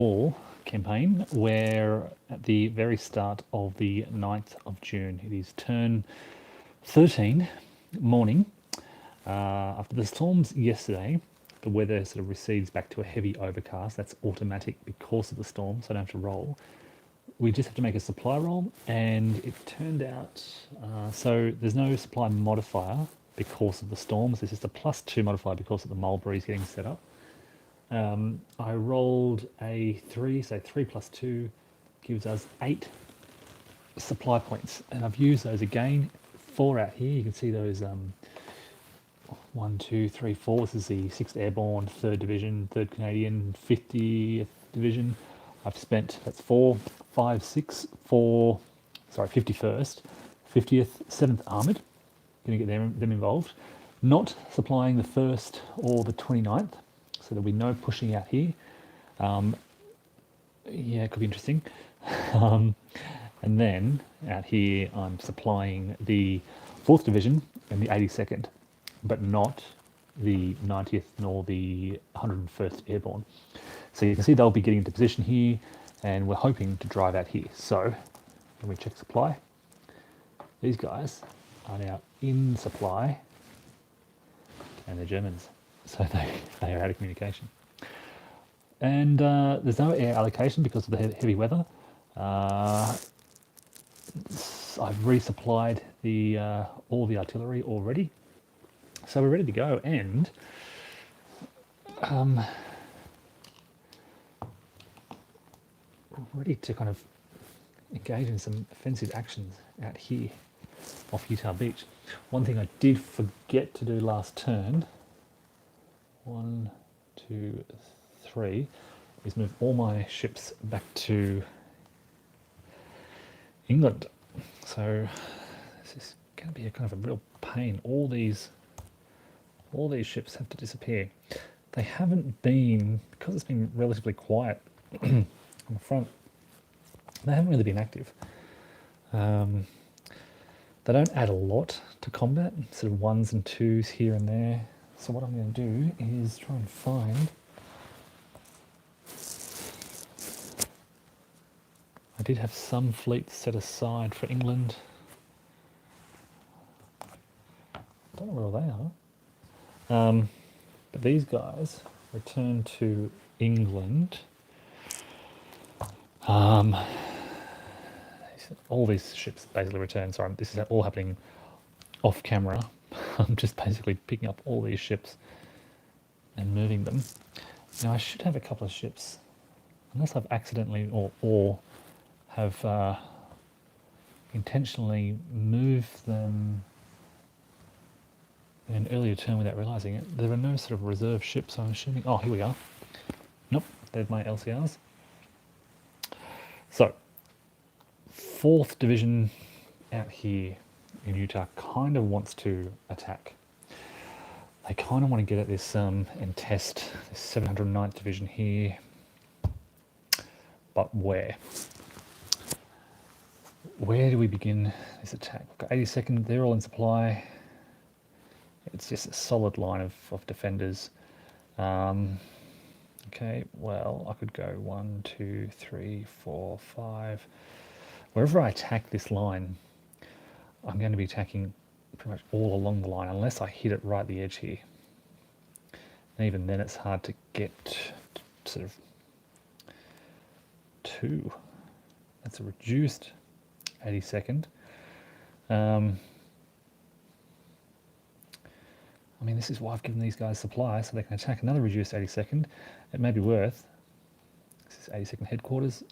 War campaign, where at the very start of the 9th of June, it is turn 13 morning. After the storms yesterday, the weather sort of recedes back to a heavy overcast. That's automatic because of the storm, so I don't have to roll. We just have to make a supply roll, and it turned out so there's no supply modifier because of the storms. There's just a +2 modifier because of the mulberry is getting set up. I rolled a 3, so 3 plus 2 gives us 8 supply points, and I've used those again. 4 out here. You can see those 1, 2, 3, 4. This is the 6th Airborne, 3rd Division, 3rd Canadian, 50th Division. I've spent, that's 4, 5, 6, 4, sorry, 51st, 50th, 7th Armoured. Going to get them involved. Not supplying the 1st or the 29th, so there'll be no pushing out here. Yeah, it could be interesting. And then out here, I'm supplying the 4th Division and the 82nd, but not the 90th nor the 101st Airborne. So you can see they'll be getting into position here, and we're hoping to drive out here. So when we check supply, these guys are now in supply, and they're Germans, so they are out of communication. And there's no air allocation because of the heavy weather. I've resupplied the all the artillery already, so we're ready to go, and ready to kind of engage in some offensive actions out here off Utah Beach. One thing I did forget to do last turn, 1, 2, 3, is move all my ships back to England. So this is going to be a kind of a real pain. All these ships have to disappear. They haven't been, because it's been relatively quiet on the front, they haven't really been active. They don't add a lot to combat, sort of 1s and 2s here and there. So what I'm going to do is try and find... I did have some fleets set aside for England. Don't know where they are. But these guys return to England. All these ships basically return. Sorry, this is all happening off camera. I'm just basically picking up all these ships and moving them. Now I should have a couple of ships, unless I've accidentally or have intentionally moved them in an earlier turn without realising it. There are no sort of reserve ships, so I'm assuming... Oh, here we are. Nope, there's my LCRs. So, 4th Division out here in Utah kind of wants to attack. They kind of want to get at this and test this 709th Division here. But where? Where do we begin this attack? We've got 82nd, they're all in supply. It's just a solid line of defenders. Okay, well, I could go 1, 2, 3, 4, 5. Wherever I attack this line, I'm going to be attacking pretty much all along the line, unless I hit it right at the edge here. And even then, it's hard to get sort of 2. That's a reduced 82nd. I mean, this is why I've given these guys supply, so they can attack another reduced 82nd. It may be worth, this is 82nd headquarters,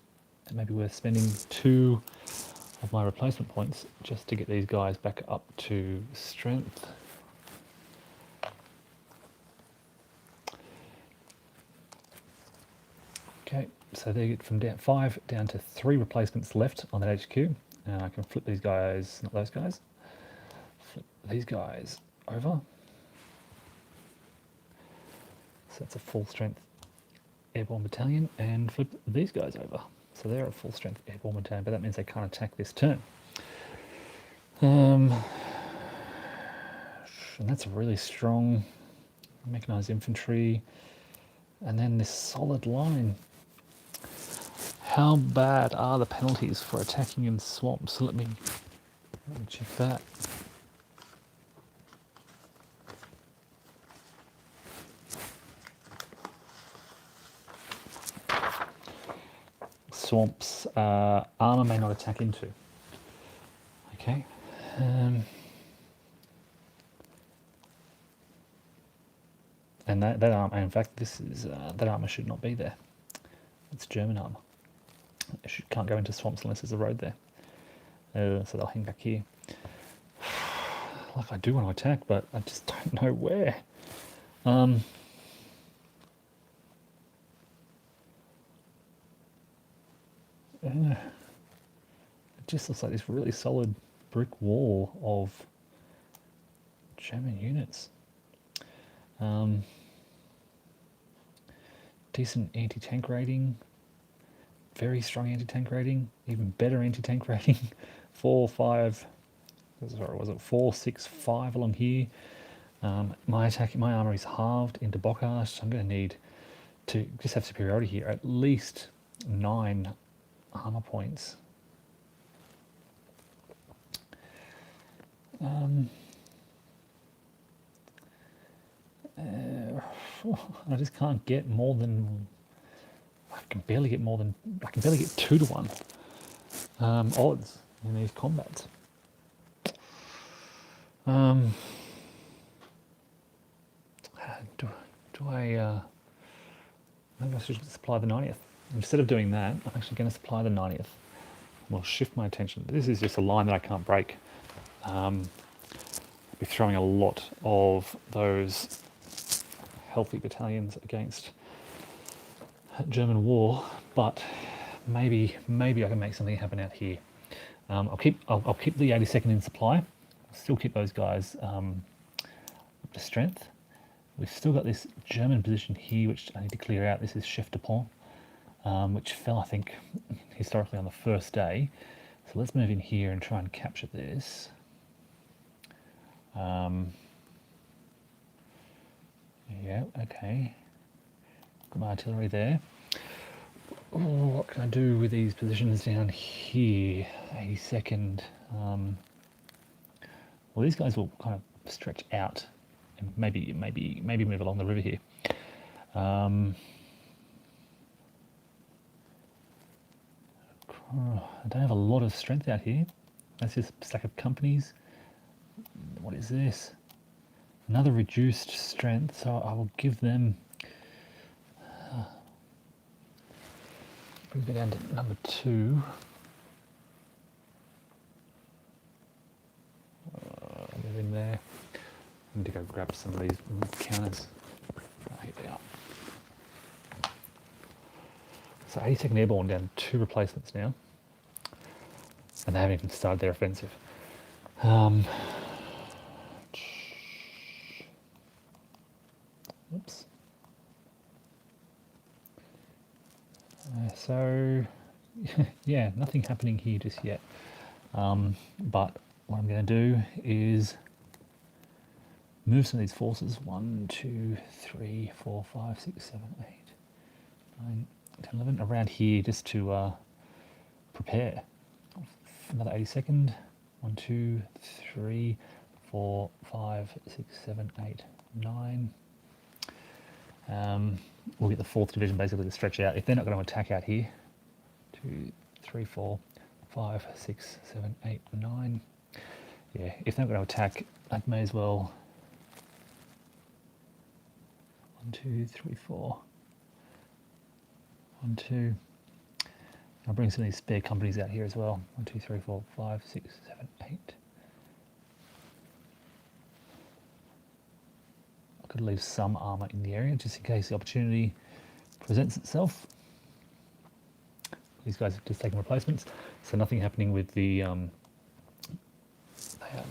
it may be worth spending 2 of my replacement points just to get these guys back up to strength. Okay, so they get from 5 down to 3 replacements left on that HQ. And I can flip these guys, not those guys, flip these guys over. So that's a full strength airborne battalion, and flip these guys over. So they're a full strength airborne battalion, but that means they can't attack this turn. And that's a really strong mechanized infantry. And then this solid line. How bad are the penalties for attacking in swamps? Let me check that. Swamps, armor may not attack into. Okay. And that armor, in fact, this is that armor should not be there. It's German armor. It can't go into swamps unless there's a road there. So they'll hang back here. Like I do want to attack, but I just don't know where. It just looks like this really solid brick wall of German units. Decent anti-tank rating, very strong anti-tank rating, even better anti-tank rating. 4, 5, sorry, was it 4, 6, 5 along here? My armor is halved into Bocage. I'm going to need to just have superiority here, at least 9 armor points. I just can't get more than. I can barely get 2 to 1 odds in these combats. Do I? Maybe I should supply the 90th. Instead of doing that, I'm actually going to supply the 90th. We'll shift my attention. This is just a line that I can't break. I'll be throwing a lot of those healthy battalions against German war, but maybe I can make something happen out here. I'll keep the 82nd in supply. I'll still keep those guys up to strength. We've still got this German position here, which I need to clear out. This is Chef de Pont, which fell, I think, historically on the first day. So let's move in here and try and capture this. Yeah, okay. Got my artillery there. Oh, what can I do with these positions down here? 82nd. Well, these guys will kind of stretch out and maybe move along the river here. I don't have a lot of strength out here. That's just a stack of companies. What is this? Another reduced strength, so I will give them. Brings me down to number 2. Move in there. I need to go grab some of these counters. Here they are. So 82nd Airborne down 2 replacements now. And they haven't even started their offensive. Oops. So, yeah, nothing happening here just yet. But what I'm going to do is move some of these forces. 1, 2, 3, 4, 5, 6, 7, 8, 9, 10, 11 around here just to prepare. Another 82nd. 1, 2, 3, 4, 5, 6, 7, 8, 9. We'll get the 4th Division basically to stretch out. If they're not going to attack out here, 2, 3, 4, 5, 6, 7, 8, 9. Yeah, if they're not going to attack, I may as well. 1, 2, 3, 4. 1, 2. I'll bring some of these spare companies out here as well. 1, 2, 3, 4, 5, 6, 7, 8. I could leave some armour in the area just in case the opportunity presents itself. These guys have just taken replacements, so nothing happening with the. They are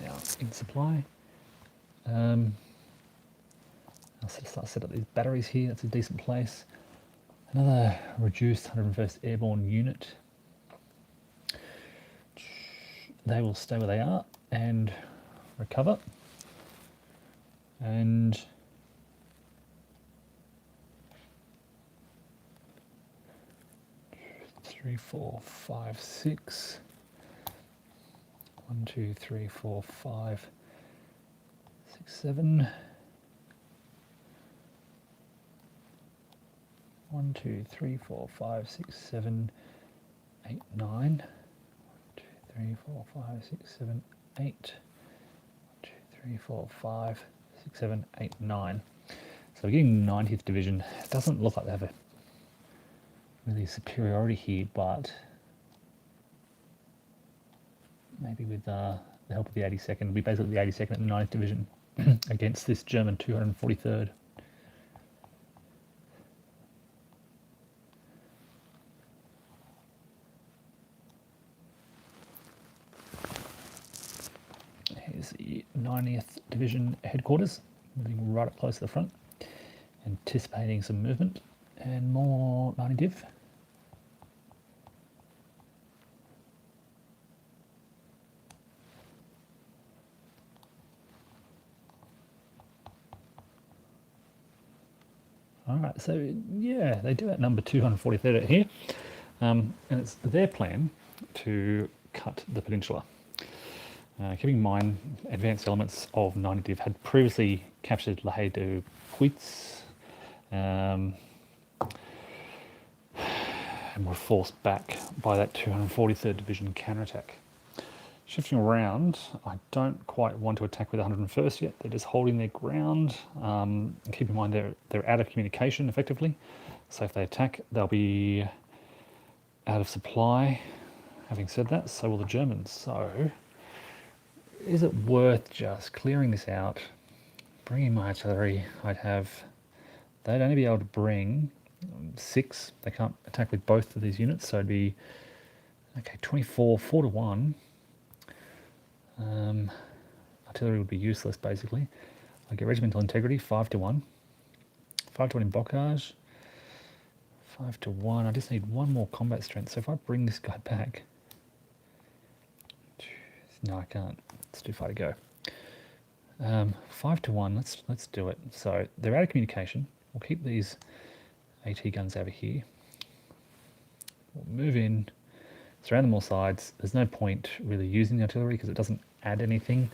now in supply. I'll start set up these batteries here. That's a decent place. Another reduced 101st Airborne unit. They will stay where they are and recover. And 3, 4, 5, 6. 1, 2, 3, 4, 5, 6, 7. 1, 2, 3, 4, 5, 6, 7, 8, 9. 1, 2, 3, 4, 5, 6, 7, 8. 1, 2, 3, 4, 5, 6, 7, 8, 9. So we're getting 90th Division. It doesn't look like they have a really superiority here, but maybe with the help of the 82nd, we basically the 82nd and the 9th Division against this German 243rd. Here's the 90th Division headquarters, moving right up close to the front, anticipating some movement and more 90 Div. All right, so yeah, they do outnumber 243rd here, and it's their plan to cut the peninsula. Keeping in mind, advanced elements of 90 Div had previously captured La Haye de Puits and were forced back by that 243rd Division counterattack. Shifting around, I don't quite want to attack with 101st yet. They're just holding their ground. And keep in mind they're out of communication effectively. So if they attack, they'll be out of supply. Having said that, so will the Germans. So is it worth just clearing this out, bringing my artillery? They'd only be able to bring 6. They can't attack with both of these units, so it'd be, okay, 24, 4 to 1. Artillery would be useless, basically. I get regimental integrity, 5 to 1. 5 to 1 in bocage. 5 to 1. I just need 1 more combat strength. So if I bring this guy back... No, I can't. It's too far to go. 5 to 1. Let's do it. So they're out of communication. We'll keep these AT guns over here. We'll move in, surround them all sides. There's no point really using the artillery because it doesn't add anything.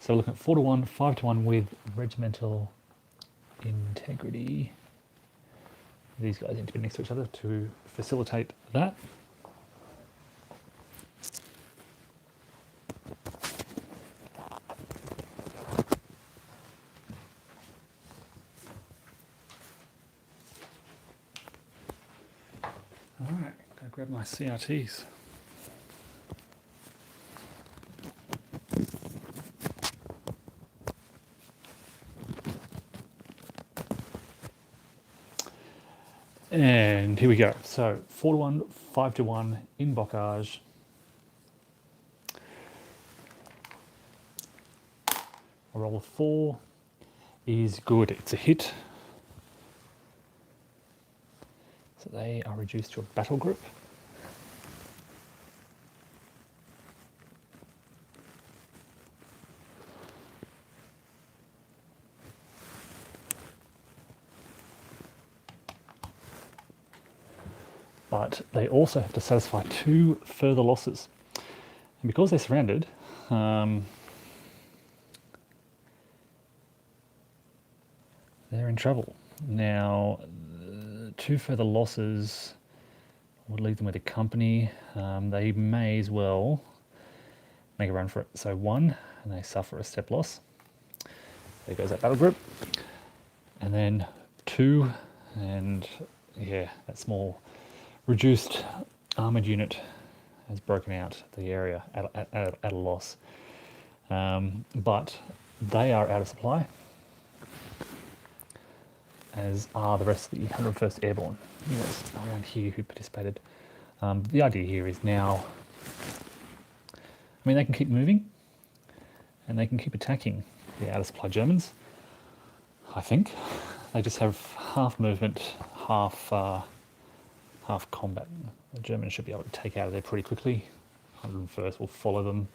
So we're looking at 4 to 1, 5 to 1 with regimental integrity. These guys need to be next to each other to facilitate that. All right, go grab my CRTs. And here we go. So 4 to 1, 5 to 1 in bocage. A roll of 4 is good. It's a hit. So they are reduced to a battle group. But they also have to satisfy 2 further losses. And because they're surrounded, they're in trouble. Now, 2 further losses would leave them with a company. They may as well make a run for it. So 1, and they suffer a step loss. There goes that battle group. And then 2, and yeah, that small reduced armoured unit has broken out the area at a loss. But they are out of supply, as are the rest of the 101st Airborne units around here who participated. The idea here is now, I mean, they can keep moving and they can keep attacking the out of supply Germans, I think. They just have half movement, half combat. The Germans should be able to take out of there pretty quickly. 101st will follow them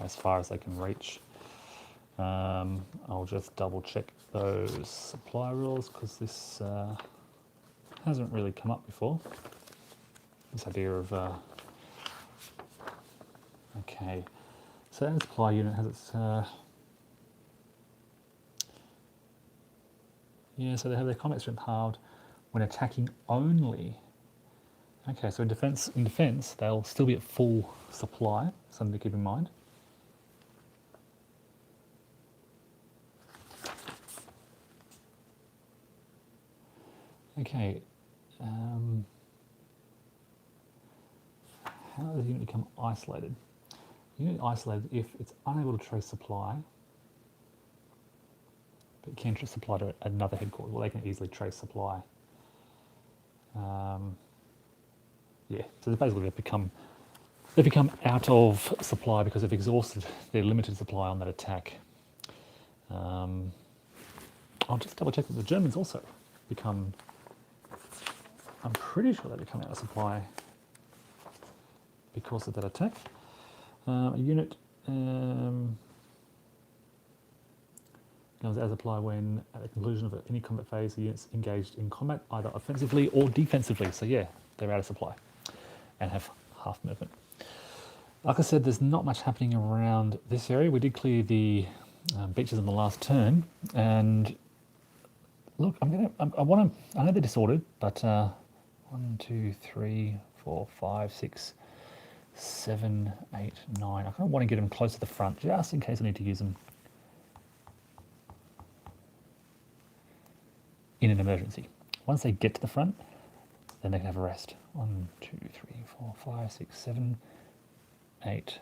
as far as they can reach. I'll just double check those supply rules because this hasn't really come up before. this idea of okay, so that supply unit has its yeah, so they have their combat strength halved when attacking only. Okay, so in defense, they'll still be at full supply. Something to keep in mind. Okay, how does the unit become isolated? Unit isolated if it's unable to trace supply, but can trace supply to another headquarters. Well, they can easily trace supply. Yeah, so basically they've become out of supply because they've exhausted their limited supply on that attack. I'll just double check that the Germans also become. I'm pretty sure they become out of supply because of that attack. A unit comes as apply when at the conclusion of any combat phase, the unit's engaged in combat either offensively or defensively. So yeah, they're out of supply and have half movement. Like I said, there's not much happening around this area. We did clear the beaches in the last turn, and look, I know they're disordered, but 1, 2, 3, 4, 5, 6, 7, 8, 9. I kind of want to get them close to the front, just in case I need to use them in an emergency. Once they get to the front, then they can have a rest. 1, 2, 3, 4, 5, 6, 7, 8,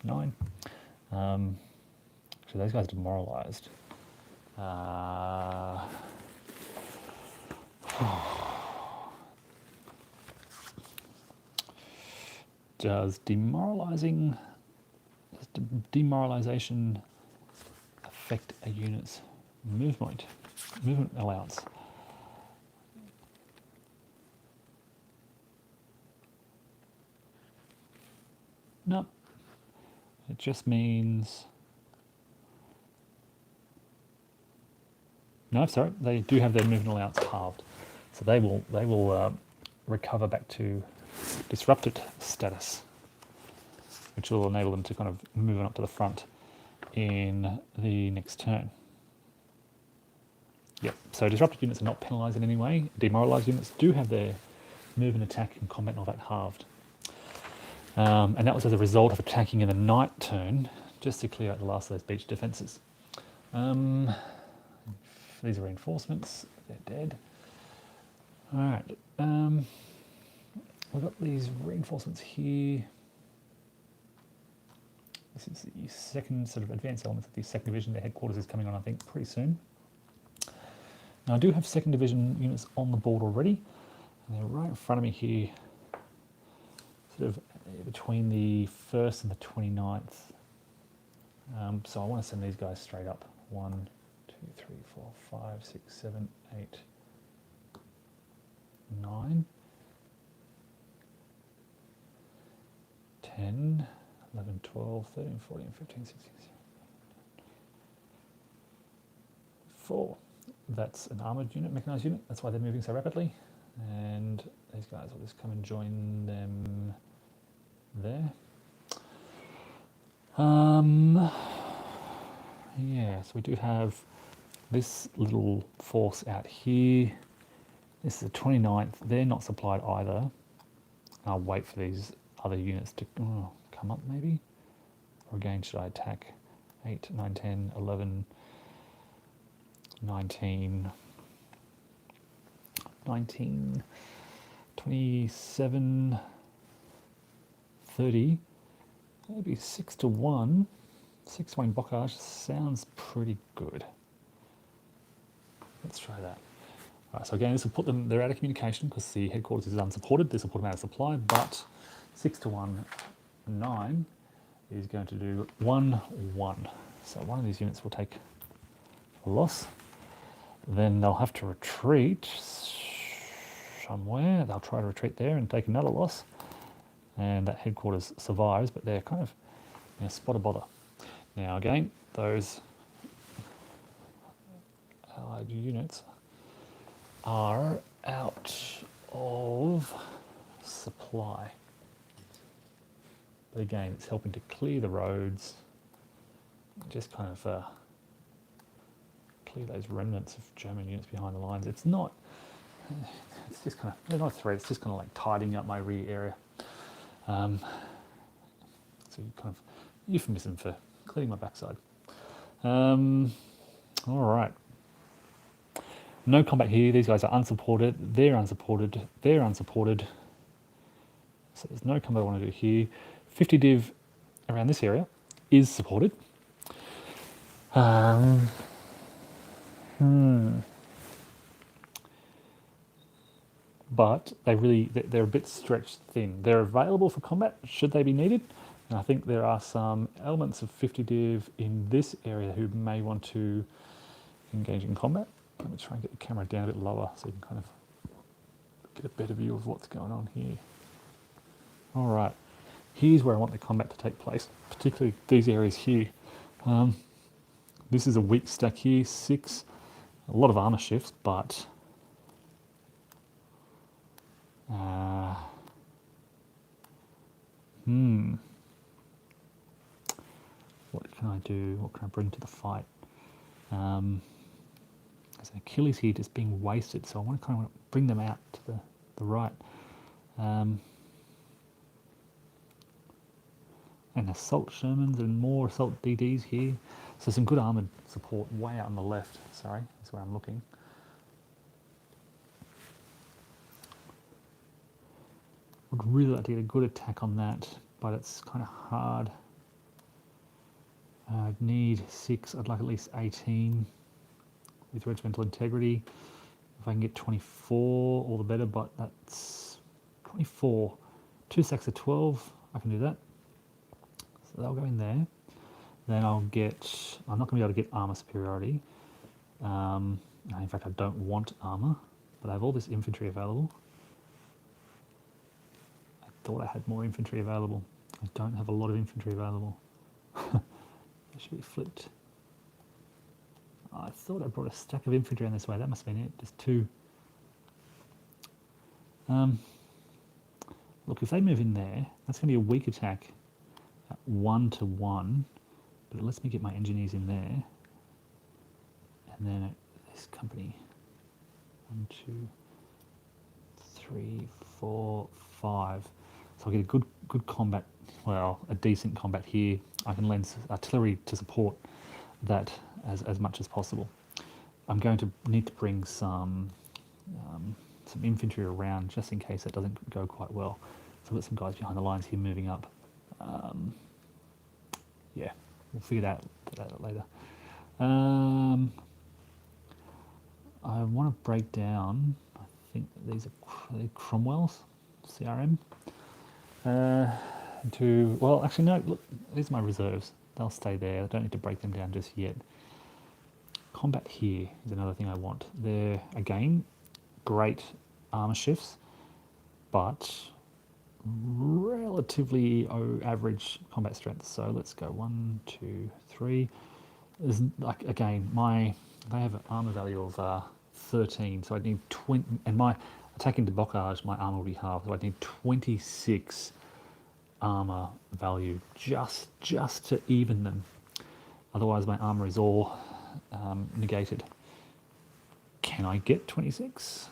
9. So those guys are demoralized. Does demoralization affect a unit's movement allowance? No, it just means. No, sorry, they do have their movement allowance halved, so they will recover back to disrupted status, which will enable them to kind of move on up to the front in the next turn. Yep. So disrupted units are not penalised in any way. Demoralised units do have their movement, attack, and combat and all that halved. And that was as a result of attacking in the night turn, just to clear out the last of those beach defences. These are reinforcements. They're dead. All right. We've got these reinforcements here. This is the second sort of advanced elements of the 2nd Division. Their headquarters is coming on, I think, pretty soon. Now, I do have 2nd Division units on the board already, and they're right in front of me here, sort of between the 1st and the 29th. So I want to send these guys straight up. 1, 2, 3, 4, 5, 6, 7, 8, 9, 10, 11, 12, 13, 14, 15, 16, 17, 4. That's an armoured unit, mechanised unit. That's why they're moving so rapidly. And these guys will just come and join them there. Yeah, so we do have this little force out here. This is the 29th. They're not supplied either. I'll wait for these other units to come up maybe. Or again, should I attack 8, 9, 10, 11, 19, 19, 27, 30, maybe 6 to 1. 6 to 1 blockage sounds pretty good. Let's try that. All right, so again, this will put them, they're out of communication because the headquarters is unsupported. This will put them out of supply, but 6 to 1, 9 is going to do 1, 1. So one of these units will take a loss. Then they'll have to retreat somewhere. They'll try to retreat there and take another loss. And that headquarters survives, but they're kind of in a spot of bother. Now again, those allied units are out of supply. But again, it's helping to clear the roads, just kind of clear those remnants of German units behind the lines. It's not, it's just kind of, not a threat, it's just kind of like tidying up my rear area. So kind of euphemism for cleaning my backside. All right. No combat here. These guys are unsupported. They're unsupported. They're unsupported. So there's no combat I want to do here. 50 div around this area is supported. But they're a bit stretched thin. They're available for combat should they be needed. And I think there are some elements of 50 div in this area who may want to engage in combat. Let me try and get the camera down a bit lower so you can kind of get a better view of what's going on here. All right, here's where I want the combat to take place, particularly these areas here. This is a weak stack here, 6, a lot of armor shifts, but what can I do? What can I bring to the fight? There's an Achilles here just being wasted, so I want to kind of bring them out to the right. And assault Shermans and more assault DDs here. So some good armoured support way out on the left, sorry, that's where I'm looking. Would really like to get a good attack on that, but it's kind of hard. I'd need 6, I'd like at least 18 with regimental integrity. If I can get 24, all the better, but that's 24. 2 stacks of 12, I can do that. So they'll go in there. Then I'm not going to be able to get armour superiority. In fact, I don't want armour, but I have all this infantry available. I thought I had more infantry available. I don't have a lot of infantry available. It should be flipped. I thought I brought a stack of infantry on this way. That must have been it. Just 2. Look, if they move in there, that's going to be a weak attack at 1-to-1. But it lets me get my engineers in there. And then this company. 1, 2, 3, 4, 5. So I'll get a good combat, well, a decent combat here. I can lend artillery to support that as much as possible. I'm going to need to bring some infantry around just in case that doesn't go quite well. So I've got some guys behind the lines here moving up. Yeah, we'll figure that out later. I want to break down, I think these are Cromwell's CRM. Well, actually no, look, these are my reserves. They'll stay there. I don't need to break them down just yet. Combat here is another thing I want. They're, again, great armor shifts, but relatively average combat strength. So let's go 1, 2, 3. There's, like, again, they have an armor value of 13, so I'd need 20, and my attack into Bocage, my armor will be half, so I'd need 26 armor value just to even them. Otherwise my armor is all negated. Can I get 26?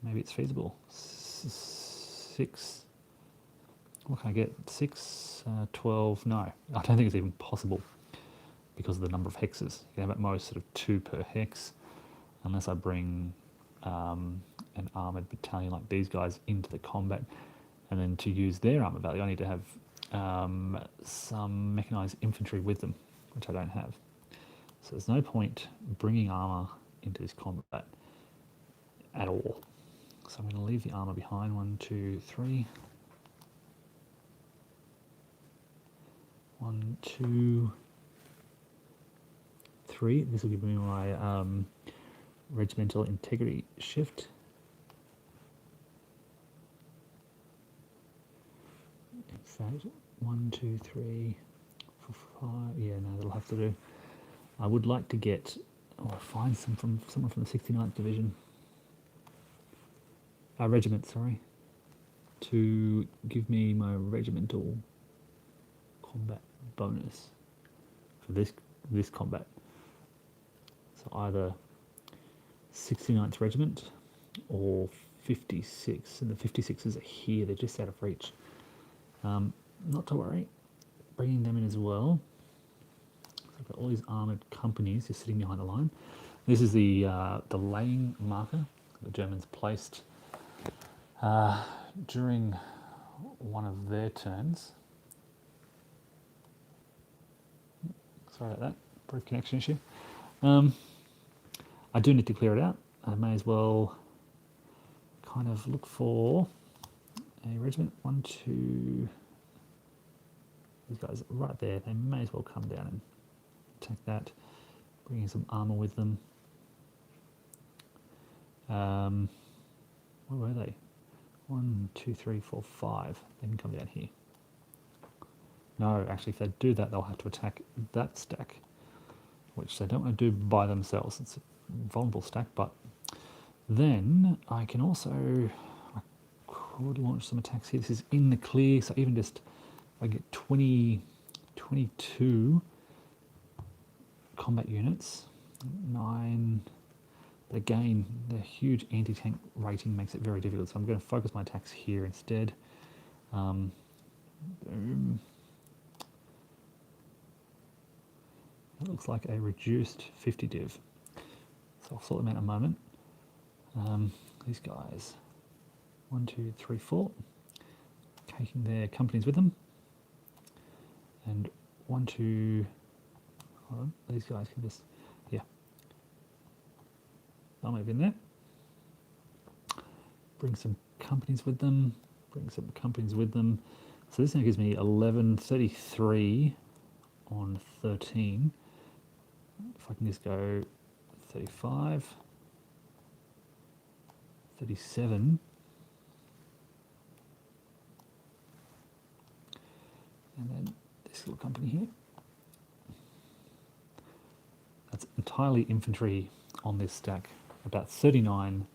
Maybe it's feasible. 6. What can I get? 6, 12. No, I don't think it's even possible because of the number of hexes. You can have at most sort of 2 per hex, unless I bring an armoured battalion like these guys into the combat. And then to use their armour value, I need to have some mechanised infantry with them, which I don't have. So there's no point bringing armour into this combat at all. So I'm going to leave the armour behind. 1, 2, 3. 1, 2, 3. This will give me my regimental integrity shift. In fact, 1, 2, 3, 4, 5. Yeah, no, that'll have to do. I would like to get, or find someone from the 69th Division. regiment, sorry, to give me my regimental combat bonus for this combat. So either 69th Regiment or 56, and the 56s are here, they're just out of reach. Not to worry, bringing them in as well. So I've got all these armoured companies just sitting behind the line. This is the laying marker the Germans placed during one of their turns. Sorry about that, brief connection issue. I do need to clear it out. I may as well kind of look for a regiment. 1, 2. These guys right there. They may as well come down and attack that. Bringing some armour with them. Where were they? 1, 2, 3, 4, 5. They can come down here. No, actually, if they do that, they'll have to attack that stack, which they don't want to do by themselves. It's a vulnerable stack, but then I can also, I could launch some attacks here. This is in the clear, so even just, I get 22 combat units, 9. Again, the huge anti-tank rating makes it very difficult, so I'm going to focus my attacks here instead. Boom. It looks like a reduced 50 div. So I'll sort them out in a moment. These guys, 1, 2, 3, 4, taking their companies with them. And 1, 2, hold on, these guys can just, yeah. I'll move in there. Bring some companies with them. So this now gives me 1133 on 13. If I can just go 35, 37, and then this little company here. That's entirely infantry on this stack, about 39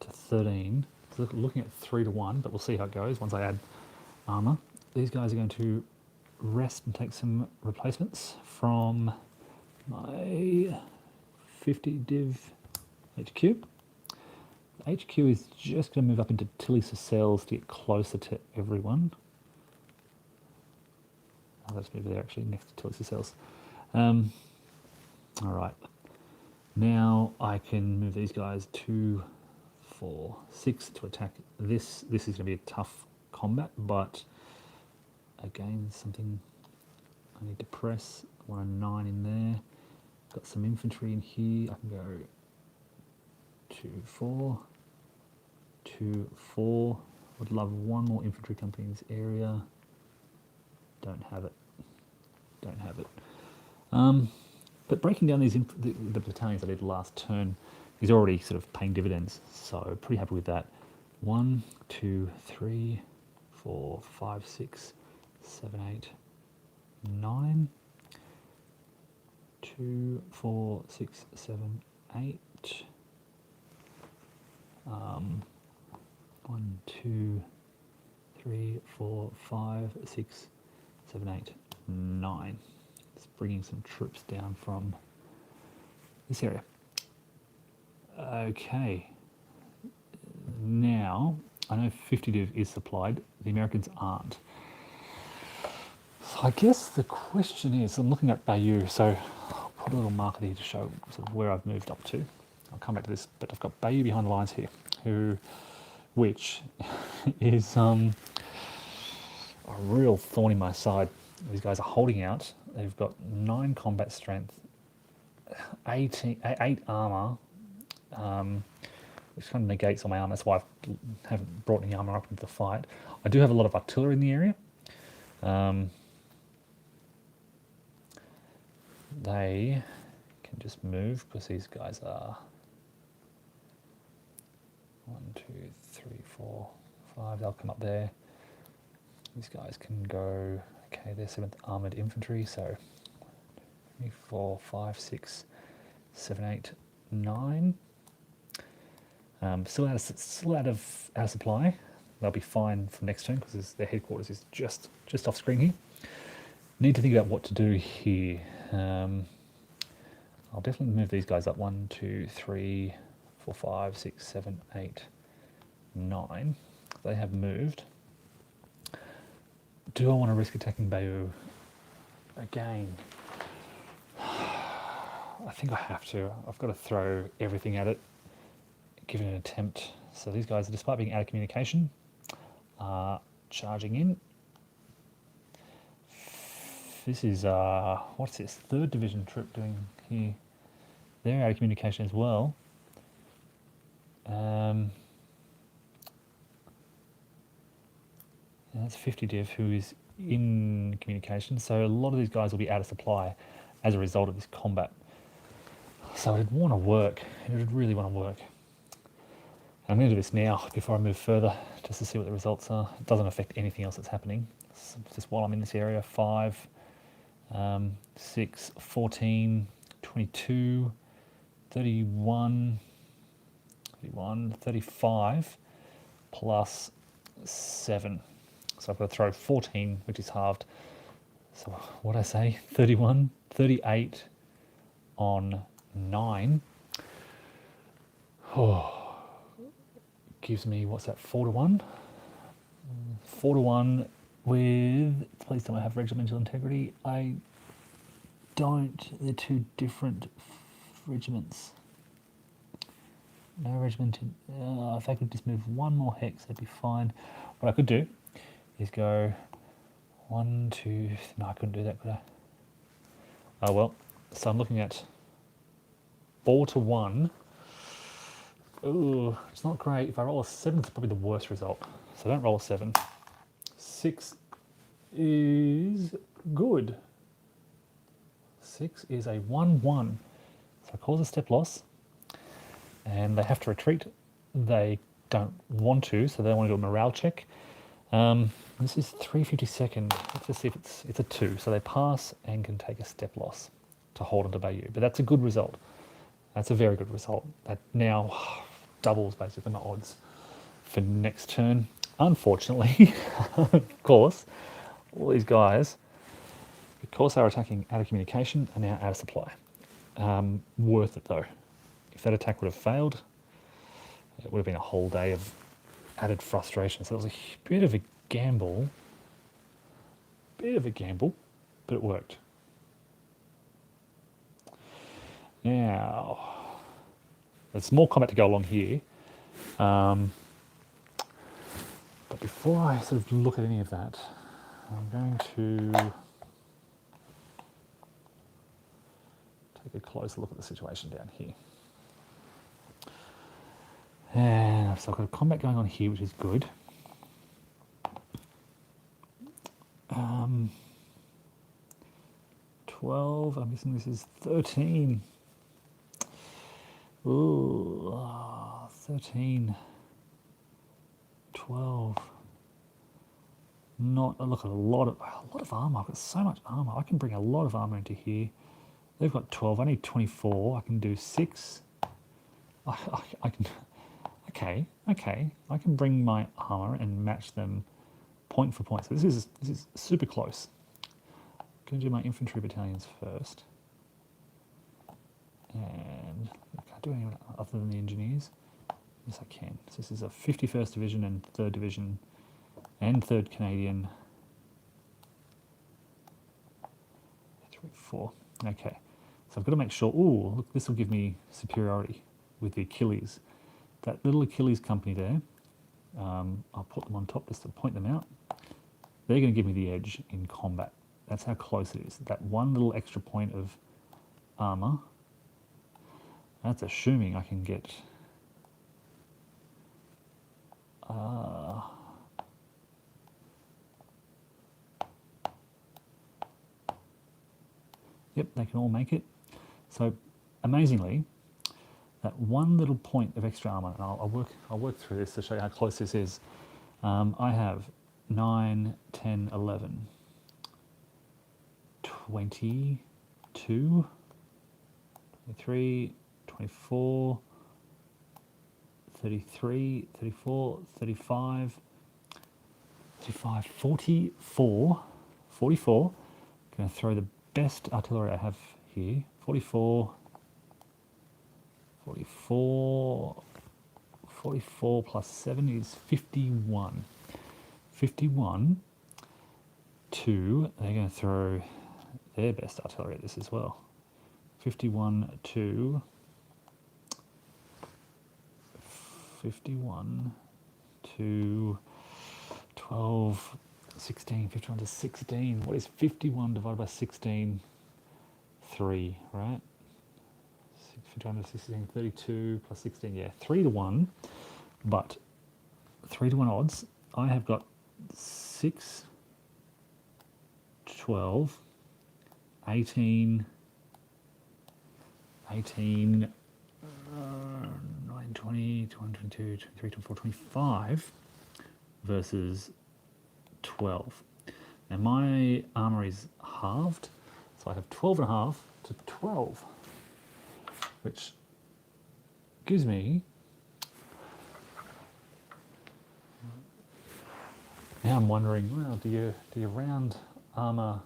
to 13. So looking at 3 to 1, but we'll see how it goes once I add armour. These guys are going to rest and take some replacements from my 50 div HQ. HQ is just going to move up into Tilly's cells to get closer to everyone. Oh, let's move there actually next to Tilly's cells. All right. Now I can move these guys 2, 4, 6 to attack this. This is going to be a tough combat, but again, something I need to press. 1 and 9 in there. Got some infantry in here. I can go 2, 4, 2, 4. Would love one more infantry company in this area. Don't have it. But breaking down these the battalions I did last turn is already sort of paying dividends, so pretty happy with that. 1, 2, 3, 4, 5, 6, 7, 8, 9. 2, 4, 6, 7, 8. 1, 2, 3, 4, 5, 6, 7, 8, 9. Just bringing some troops down from this area. Okay. Now, I know 50 div is supplied. The Americans aren't. So I guess the question is, I'm looking at Bayeux, so I'll put a little marker here to show sort of where I've moved up to. I'll come back to this, but I've got Bayeux behind the lines here, which is a real thorn in my side. These guys are holding out. They've got 9 combat strength, 8 armour, which kind of negates all my armour. That's why I haven't brought any armour up into the fight. I do have a lot of artillery in the area. They can just move because these guys are 1, 2, 3, 4, 5. They'll come up there. These guys can go. Okay, they're 7th Armoured Infantry, so 3, 4, 5, 6, 7, 8, 9. Still out of supply. They'll be fine for next turn because their headquarters is just off screen here. Need to think about what to do here. I'll definitely move these guys up. 1, 2, 3, 4, 5, 6, 7, 8, 9. They have moved. Do I want to risk attacking Bayou again? I think I have to. I've got to throw everything at it, give it an attempt. So these guys, despite being out of communication, are charging in. This is, what's this? 3rd Division troop doing here. They're out of communication as well. That's 50 Div who is in communication. So a lot of these guys will be out of supply as a result of this combat. So it'd want to work. It would really want to work. I'm going to do this now before I move further, just to see what the results are. It doesn't affect anything else that's happening. So just while I'm in this area, 5, 6, 14, 22, 31, 35, plus 7. So I've got to throw 14, which is halved. So what I say, 31, 38 on 9. Oh, gives me, what's that, 4 to 1? 4 to 1 with, please don't I have regimental integrity? I don't, they're 2 different regiments. No regiment, if I could just move 1 more hex, that'd be fine. What I could do is go 1, 2, no, I couldn't do that, could I? Oh well, so I'm looking at 4 to 1. Ooh, it's not great. If I roll a 7, it's probably the worst result. So don't roll a 7. 6 is good. 6 is a 1-1. So I cause a step loss. And they have to retreat. They don't want to, so they want to do a morale check. This is 352nd. Let's just see if it's a 2. So they pass and can take a step loss to hold onto Bayou. But that's a good result. That's a very good result. That now doubles basically my odds for next turn. Unfortunately, of course, all these guys, because they were attacking out of communication, are now out of supply. Worth it though. If that attack would have failed, it would have been a whole day of added frustration. So it was a bit of a gamble. But it worked. Now, there's more combat to go along here. But before I sort of look at any of that, I'm going to take a closer look at the situation down here. And so I've got a combat going on here, which is good. 12, I'm guessing this is 13. Ooh, 13, 12. Not, look at a lot of armor. I've got so much armor. I can bring a lot of armor into here. They've got 12. I need 24. I can do 6. I can. Okay. I can bring my armor and match them point for point. So this is super close. I'm going to do my infantry battalions first. And I can't do anyone other than the engineers. Yes, I can. So this is a 51st Division and 3rd Division and 3rd Canadian. 3, 4. Okay. So I've got to make sure, ooh, look, this will give me superiority with the Achilles. That little Achilles company there, I'll put them on top just to point them out. They're going to give me the edge in combat. That's how close it is. That one little extra point of armor, that's assuming I can get... Yep, they can all make it. So, amazingly, that one little point of extra armor, and I'll work through this to show you how close this is. I have 9, 10, 11, 22, 23, 24, 33, 34, 35, 35, 44, 44. Going to throw the best artillery I have here. 44, 44, 44 plus 7 is 51. 51 to, they're going to throw their best artillery at this as well. 51 to 51 to 12, 16, 51 to 16. What is 51 divided by 16? 3, right? 51 to 16, 32 plus 16, yeah, 3 to 1. But 3 to 1 odds, I have got 6, 12, 18, 18, 9, 20, 21, 22, 23, 24, 25 versus 12. Now my armor is halved, so I have 12 and a half to 12, which gives me, now I'm wondering, well, do you round armor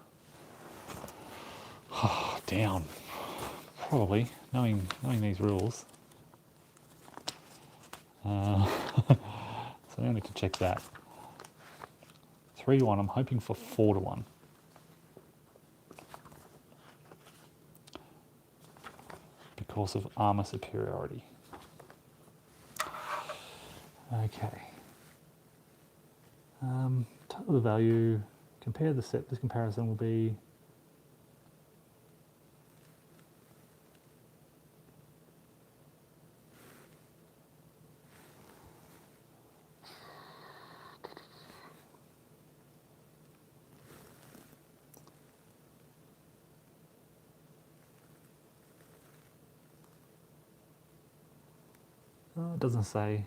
down? Probably, knowing these rules. So I need to check that. 3 to 1, I'm hoping for 4 to 1. Because of armor superiority. Okay. Total value, compare the set, this comparison will be it doesn't say.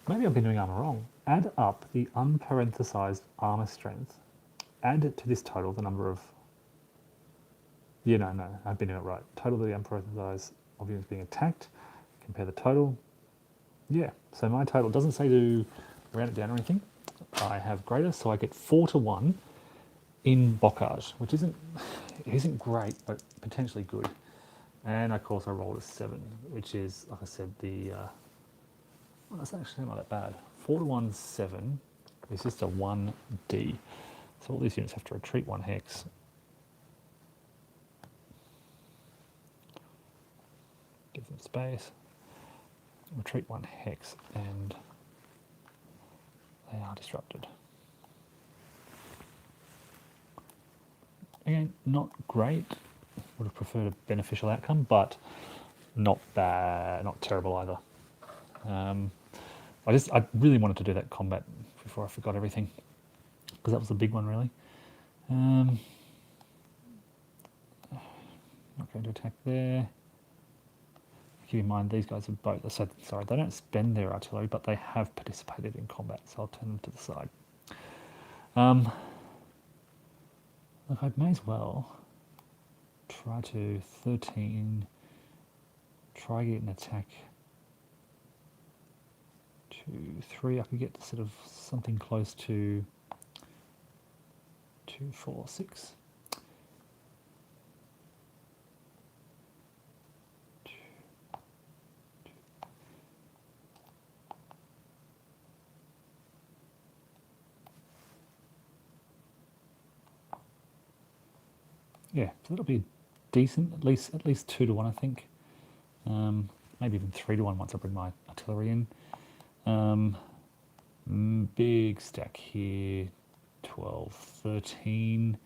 Maybe I've been doing armor wrong. Add up the unparenthesized armor strength. Add to this total the number of. Yeah, no, I've been doing it right. Total of the unparenthesized of units being attacked. Compare the total. Yeah, so my total doesn't say to round it down or anything. I have greater, so I get 4 to 1 in bocage, which isn't great, but potentially good. And of course I rolled a 7, which is, like I said, well, that's actually not that bad. 4 to 1, 7 is just a 1D. So all these units have to retreat 1 hex. Give them space. Retreat 1 hex, and they are disrupted. Again, not great. Would have preferred a beneficial outcome, but not bad, not terrible either. I really wanted to do that combat before I forgot everything, because that was the big one, really. Not going to attack there. Keep in mind, these guys are both, sorry, they don't spend their artillery, but they have participated in combat, so I'll turn them to the side. Look, I may as well try to 13, try get an attack 2, 3. I could get to sort of something close to 2, 4, 6. Yeah, so that'll be decent, at least 2 to 1, I think. Maybe even 3 to 1 once I bring my artillery in. Big stack here, 12, 13.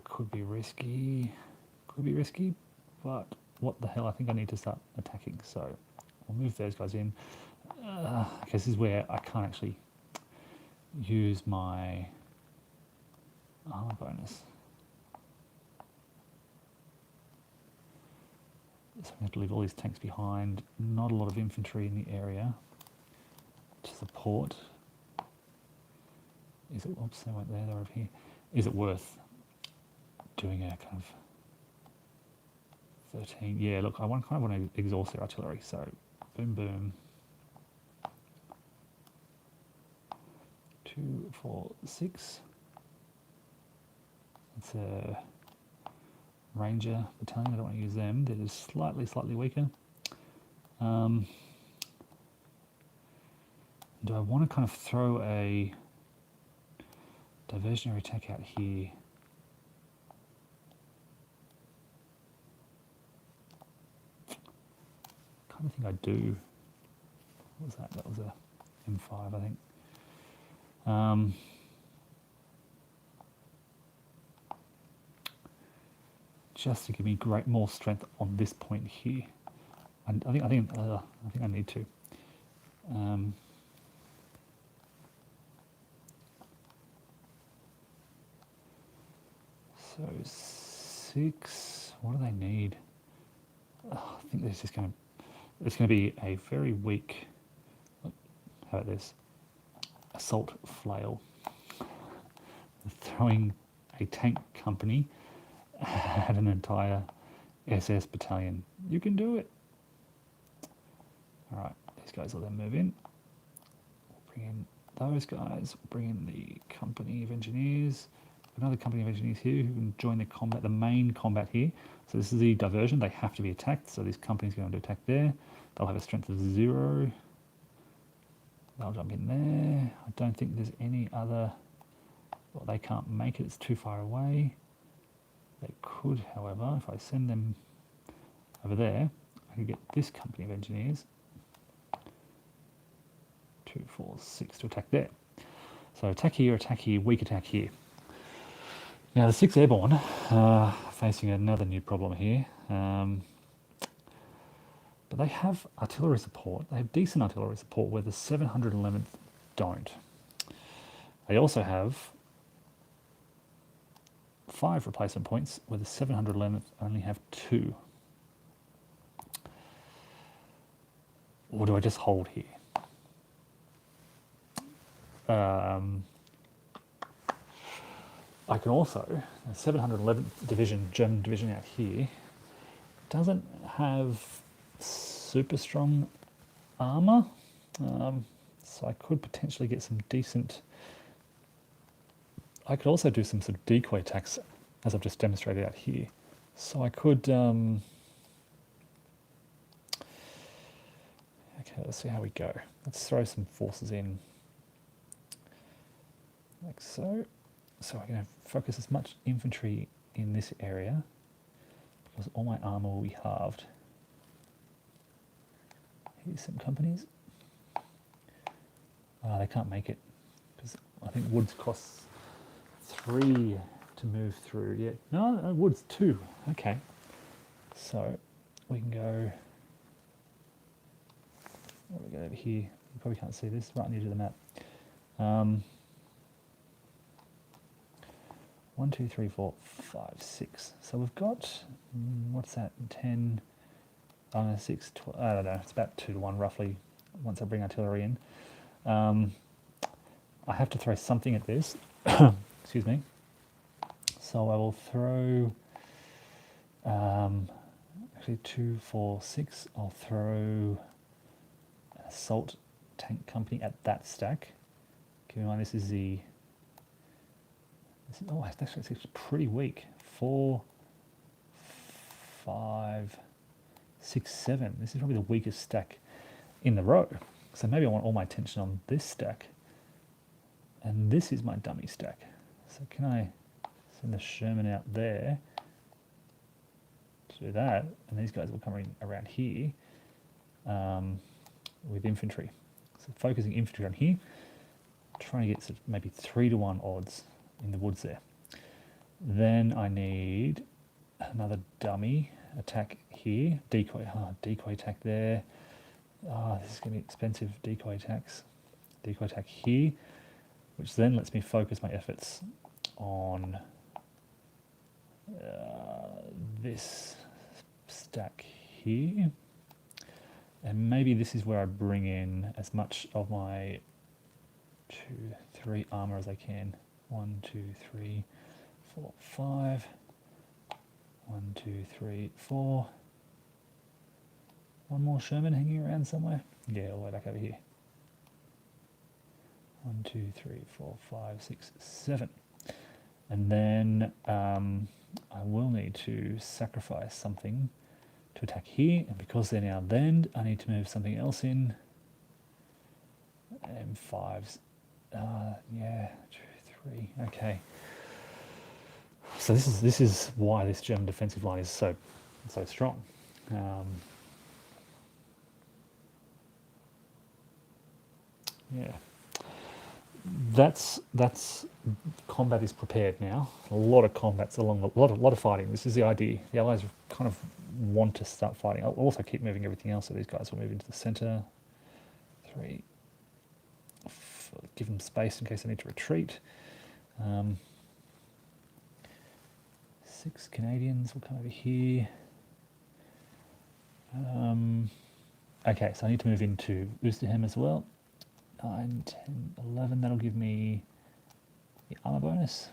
Could be risky, but what the hell, I think I need to start attacking, so I'll move those guys in. Okay, this is where I can't actually use my armor bonus. So I'm going to leave all these tanks behind. Not a lot of infantry in the area to support. Is it? Oops, they weren't there. They're over here. Is it worth doing a kind of 13? Yeah. Look, I kind of want to exhaust their artillery. So, boom, boom. 2, 4, 6. It's a Ranger battalion. I don't want to use them. They're just slightly weaker. Do I want to kind of throw a diversionary attack out here? I kind of think I do. What was that? That was a M5, I think. Just to give me more strength on this point here. And I think I need to. So 6. What do they need? Oh, I think this is going to. It's going to be a very weak. How about this? Assault flail. Throwing a tank company at an entire SS battalion. You can do it. All right, these guys will then move in. We'll bring in those guys. We'll bring in the company of engineers. Another company of engineers here who can join the combat, the main combat here. So this is the diversion. They have to be attacked. So this company's going to attack there. They'll have a strength of 0. They'll jump in there. I don't think there's any other. Well, they can't make it. It's too far away. They could, however, if I send them over there, I could get this company of engineers. 2, 4, 6 to attack there. So attack here, weak attack here. Now the 6th Airborne facing another new problem here. But they have artillery support. They have decent artillery support where the 711th don't. They also have 5 replacement points where the 711th only have 2. Or do I just hold here? I can also, the 711th Division, German division out here, doesn't have super strong armour, so I could potentially get some decent. I could also do some sort of decoy attacks, as I've just demonstrated out here. So I could. Okay, let's see how we go. Let's throw some forces in, like so. So I'm going to focus as much infantry in this area because all my armour will be halved. Here's some companies. They can't make it because I think woods costs 3 to move through. Yeah, no, woods 2. Okay, so we can go. Where do we go over here? You probably can't see this. Right near to the map. 1, 2, 3, 4, 5, 6. So we've got, what's that, 10, 6, 12, I don't know, it's about 2 to 1 roughly once I bring artillery in. I have to throw something at this, excuse me. So I will throw, actually 2, 4, 6, I'll throw an assault tank company at that stack. Keep in mind this is the, oh, actually it's pretty weak. 4, 5, 6, 7. This is probably the weakest stack in the row. So maybe I want all my attention on this stack. And this is my dummy stack. So can I send the Sherman out there to do that? And these guys will come in around here with infantry. So focusing infantry on here, trying to get sort of maybe 3 to 1 odds in the woods there. Then I need another dummy attack here, decoy attack there. This is going to be expensive decoy attacks. Decoy attack here, which then lets me focus my efforts on this stack here. And maybe this is where I bring in as much of my 2, 3 armor as I can. 1, 2, 3, 4, 5. 1, 2, 3, 4. One more Sherman hanging around somewhere. Yeah, all the way back over here. 1, 2, 3, 4, 5, 6, 7. And then I will need to sacrifice something to attack here, and because they're now land, I need to move something else in. M5s. Yeah, 2, 3. Okay. So this is why this German defensive line is so strong. Yeah. That's combat is prepared now. A lot of combats along a lot of fighting. This is the idea. The Allies kind of want to start fighting. I'll also keep moving everything else, so these guys will move into the center. 3. Give them space in case they need to retreat. 6 Canadians will come over here. Okay, so I need to move into Oosterhem as well. 9, 10, 11, that'll give me the armor bonus.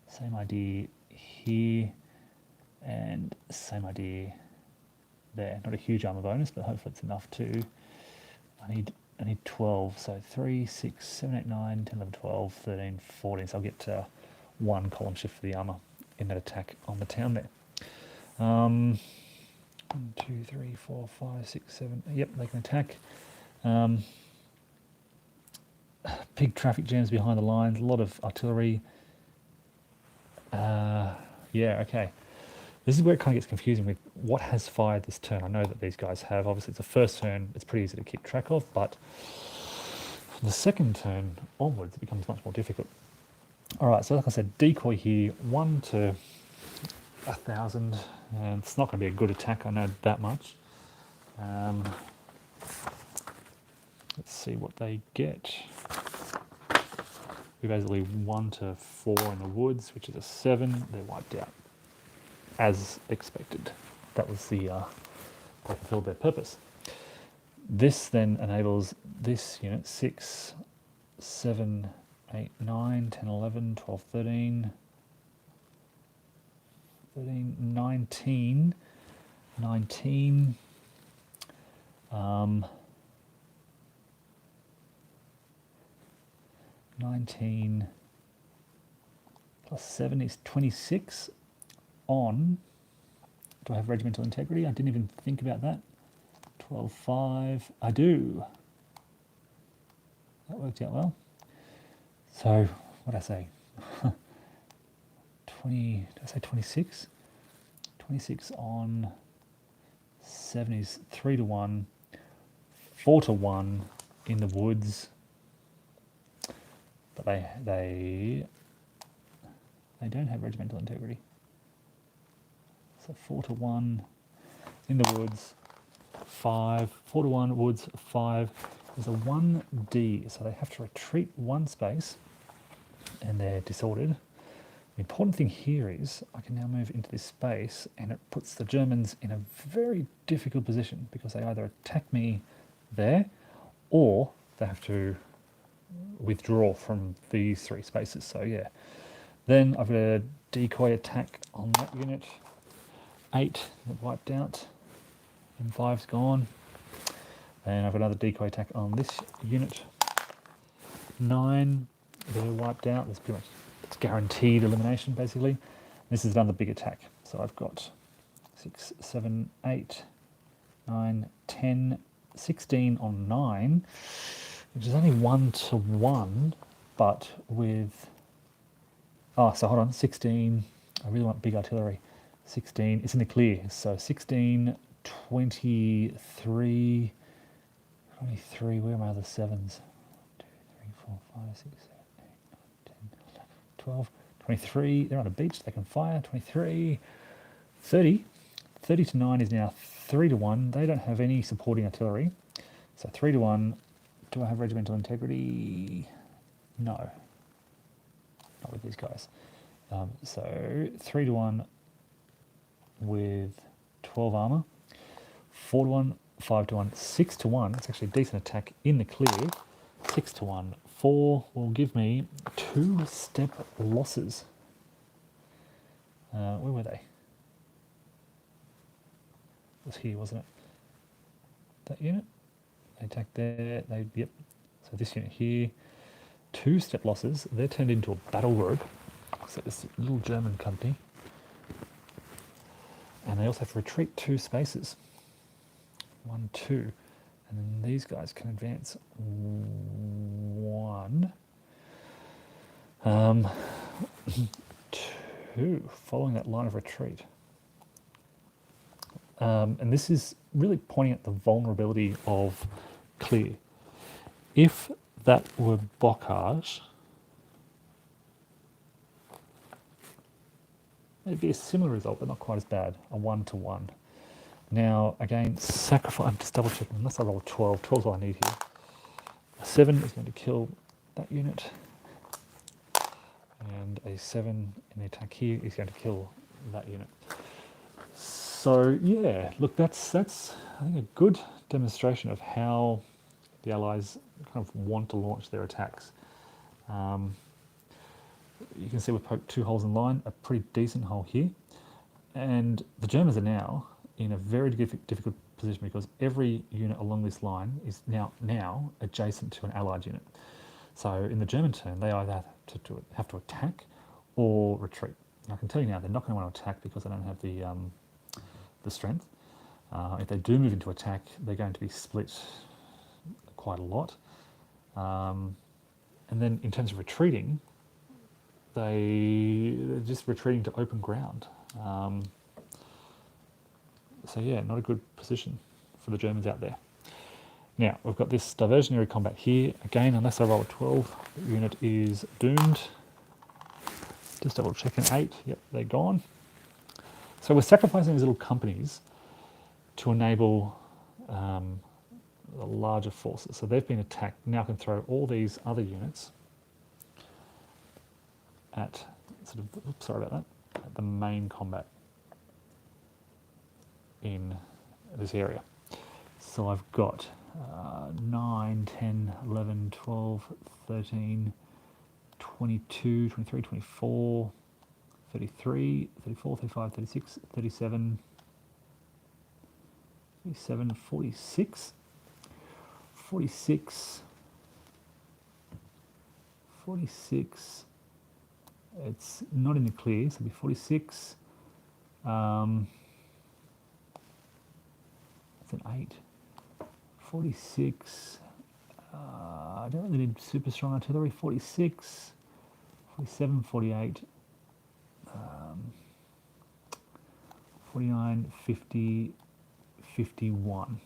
Same idea here, and same idea there. Not a huge armor bonus, but hopefully it's enough to... I need 12, so 3, 6, 7, 8, 9, 10, 11, 12, 13, 14, so I'll get 1 column shift for the armor in that attack on the town there. 1, 2, 3, 4, 5, 6, 7, yep, they can attack. Big traffic jams behind the lines, a lot of artillery. Yeah, okay. This is where it kind of gets confusing with what has fired this turn. I know that these guys have. Obviously, it's the first turn. It's pretty easy to keep track of, but from the second turn onwards, it becomes much more difficult. All right, so like I said, decoy here, 1 to 1,000. And it's not going to be a good attack, I know that much. Let's see what they get. We basically 1 to 4 in the woods, which is a 7. They're wiped out, as expected. That was they fulfilled their purpose. This then enables this unit 6, 7, 8, 9, 10, 11, 12, 13, 19, 19 plus 7 is 26 on... Do I have regimental integrity? I didn't even think about that. 12, 5. I do. That worked out well. So, what did I say? 20, did I say 26? 26 on 7 is 3 to 1. 4 to 1 in the woods. But they don't have regimental integrity. So 4 to 1 in the woods, 5, 4 to 1 woods, 5 is a 1D, so they have to retreat 1 space and they're disordered. The important thing here is I can now move into this space and it puts the Germans in a very difficult position because they either attack me there or they have to withdraw from these 3 spaces. So yeah, then I've got a decoy attack on that unit. 8 wiped out, M5's gone, and I've got another decoy attack on this unit. 9, they're wiped out. There's pretty much, it's guaranteed elimination basically. This is another big attack. So I've got 6, 7, 8, 9, 10, 16 on 9, which is only 1 to 1, but with... Oh, so hold on, 16. I really want big artillery. 16, it's in the clear. So 16, 23, 23, where are my other 7s? 1, 2, 3, 4, 5, 6, 7, 8, 9, 10, 11, 12, 23. They're on a beach, they can fire. 23, 30. 30 to 9 is now 3 to 1. They don't have any supporting artillery. So 3 to 1. Do I have regimental integrity? No. Not with these guys. So 3 to 1 with 12 armour. 4 to 1, 5 to 1, 6 to 1. It's actually a decent attack in the clear. 6 to 1. 4 will give me 2-step losses. Where were they? It was here, wasn't it? That unit? They attacked there. Yep. So this unit here, 2-step losses. They're turned into a battle group. So this little German company. And they also have to retreat 2 spaces. 1, 2. And then these guys can advance 1. 2, following that line of retreat. And this is really pointing at the vulnerability of clear. If that were Bocage, it'd be a similar result, but not quite as bad, a 1 to 1. Now, again, sacrifice, I'm just double checking, unless I roll 12, 12 is all I need here. A 7 is going to kill that unit, and a 7 in the attack here is going to kill that unit. So yeah, look, that's I think a good demonstration of how the Allies kind of want to launch their attacks. You can see we've poked 2 holes in line, a pretty decent hole here, and the Germans are now in a very difficult position because every unit along this line is now adjacent to an Allied unit. So in the German turn, they either have to attack or retreat. And I can tell you now, they're not going to want to attack because they don't have the strength. If they do move into attack, they're going to be split quite a lot. And then in terms of retreating, they're just retreating to open ground. So yeah, not a good position for the Germans out there. Now, we've got this diversionary combat here. Again, unless I roll a 12, the unit is doomed. Just double checking 8. Yep, they're gone. So we're sacrificing these little companies to enable the larger forces. So they've been attacked. Now I can throw all these other units at at the main combat in this area. So I've got 9, 10, 11, 12, 13, 22, 23, 24, 33, 34, 35, 36, 37, 37, 46, 46, 46, it's not in the clear, so it'll be 46, it's an 8, 46, I don't really need super strong artillery, 46, 47, 48, 49, 50, 51.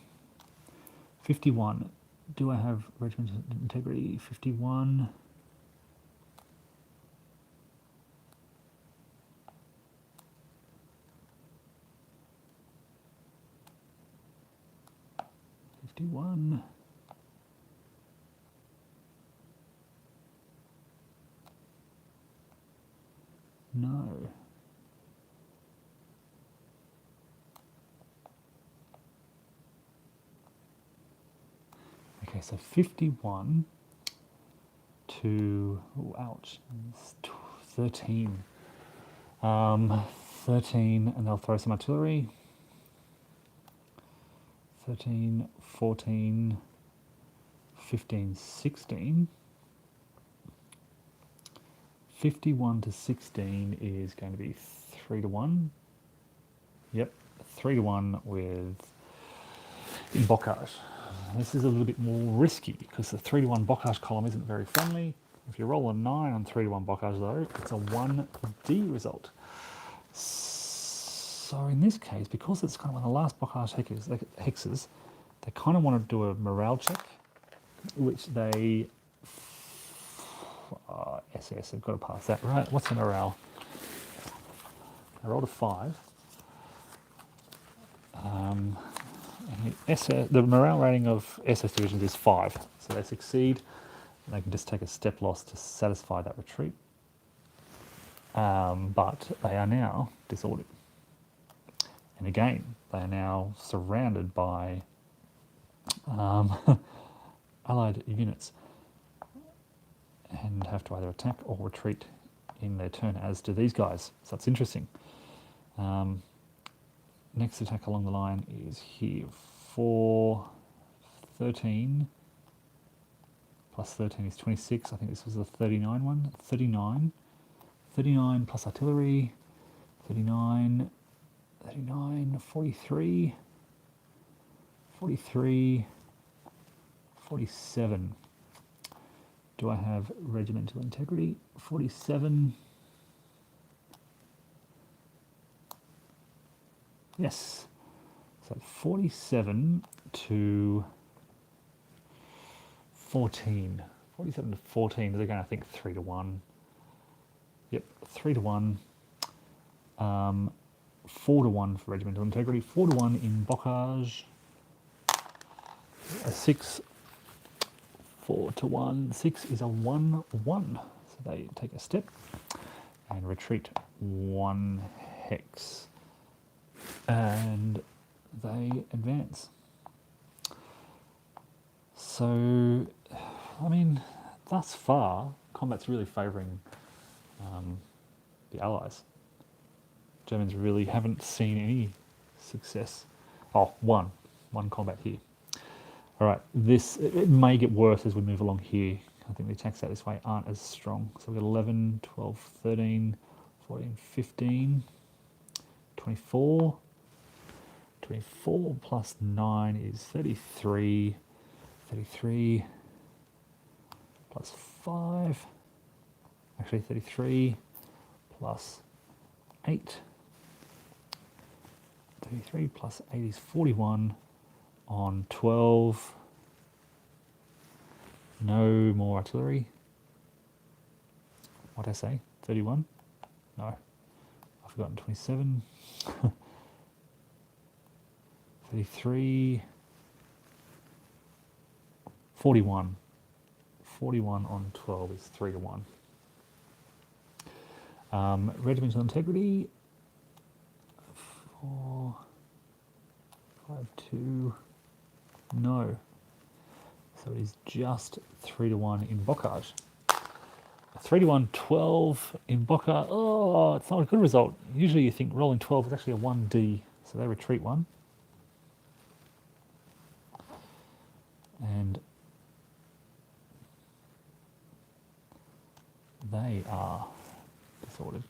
51, do I have regiment integrity? 51. 51. No. Okay, so 51 to, oh, ouch, 13. 13, and they'll throw some artillery. 13, 14, 15, 16. 51 to 16 is going to be 3 to 1. Yep, 3 to 1 with in Bocage. This is a little bit more risky because the 3 to 1 Bocage column isn't very friendly. If you roll a 9 on 3 to 1 Bocage though, it's a 1D result. So in this case, because it's kind of one of the last Bocage hexes, they kind of want to do a morale check, which they SS have got to pass that, right? What's the morale? I rolled a 5. The morale rating of SS divisions is 5, so they succeed. And they can just take a step loss to satisfy that retreat. But they are now disordered. And again, they are now surrounded by allied units and have to either attack or retreat in their turn, as do these guys. So it's interesting. Next attack along the line is here. 4, 13, plus 13 is 26. I think this was the 39 one. 39. 39 plus artillery. 39, 39, 43, 43, 47. Do I have regimental integrity? 47. Yes. So 47 to 14. 47 to 14 is again, I think, 3 to 1. Yep, 3 to 1. 4 to 1 for regimental integrity. 4 to 1 in bocage. A 6. 4 to 1. 6 is a 1-1. So they take a step and retreat 1 hex. And they advance. So, I mean, thus far, combat's really favouring the Allies. Germans really haven't seen any success. Oh, one combat here. All right, it may get worse as we move along here. I think the attacks out this way aren't as strong. So we've got 11, 12, 13, 14, 15, 24. 24 plus 9 is 33. 33 plus 5. Actually, 33 plus 8. 33 plus 8 is 41 on 12. No more artillery. What did I say? 31? No. I've forgotten 27. 33. 41. 41 on 12 is 3 to 1. Regimental integrity. 4, 5, 2. No. So it is just 3 to 1 in bocage. 3 to 1, 12 in bocage. Oh, it's not a good result. Usually you think rolling 12 is actually a 1D. So they retreat 1. And they are disordered.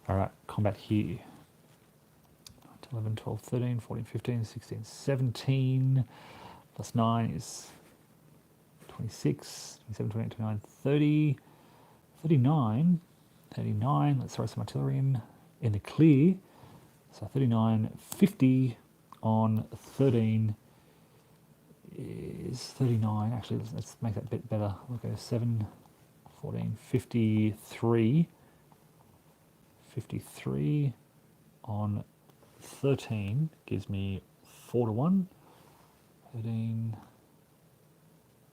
All right, combat here. 11, 12, 13, 14, 15, 16, 17. Plus 9 is 26, 27, 28, 29, 30, 39. 39, let's throw some artillery in the clear. So 39, 50 on 13 is 39. Actually, let's make that a bit better. We'll go 7, 14, 53. 53 on 13 gives me 4 to 1. 13,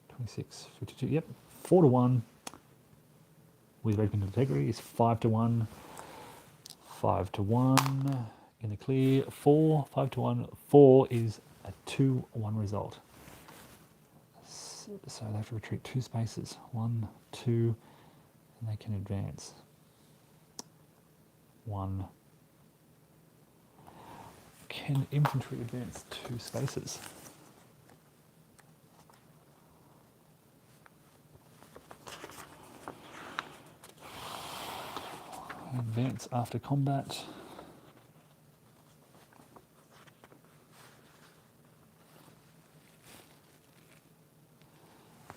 26, 52. Yep, 4 to 1. With regimental integrity is 5 to 1. 5 to 1 in the clear. 4, 5 to 1. 4 is a 2-1 result. So they have to retreat 2 spaces. 1, 2, and they can advance. 1. Can infantry advance 2 spaces? Advance after combat.